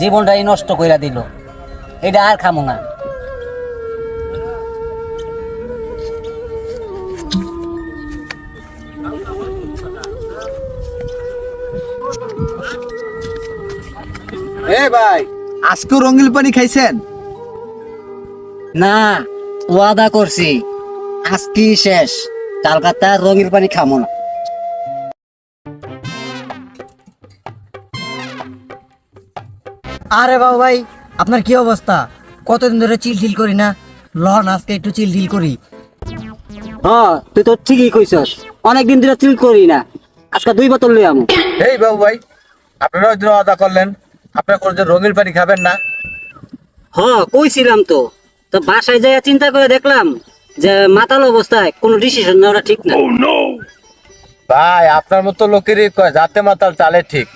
জীবনটাই নষ্ট কইরা দিল। এটা আর খামো না। এ ভাই, আজকেও রঙিন পানি খাইছেন? না, ওয়াদা করছি আজকে শেষ, কলকাতা রঙের পানি খামো না। আরে বাবু ভাই, আপনার কি অবস্থা? কতদিন ধরে চিল করি না, লন আজকে একটু চিল করি। হ্যাঁ, তুই তো ঠিকই কইছস, অনেকদিন ধরে চিল করি না, আজকে 2 বোতল লই আমু। এই বাবু ভাই, আপনারা ওই দিন আদা করলেন, আপনারা কোনো দিন রঙিন পানি খাবেন না? কইছিলাম তো, তো বাসায় যাইয়া চিন্তা করে দেখলাম যে মাতাল অবস্থায় কোনো ডিসিশন নেওয়াটা ঠিক না। ভাই, আপনার মতো লোকেরই কয় যাতে মাতাল চালে ঠিক।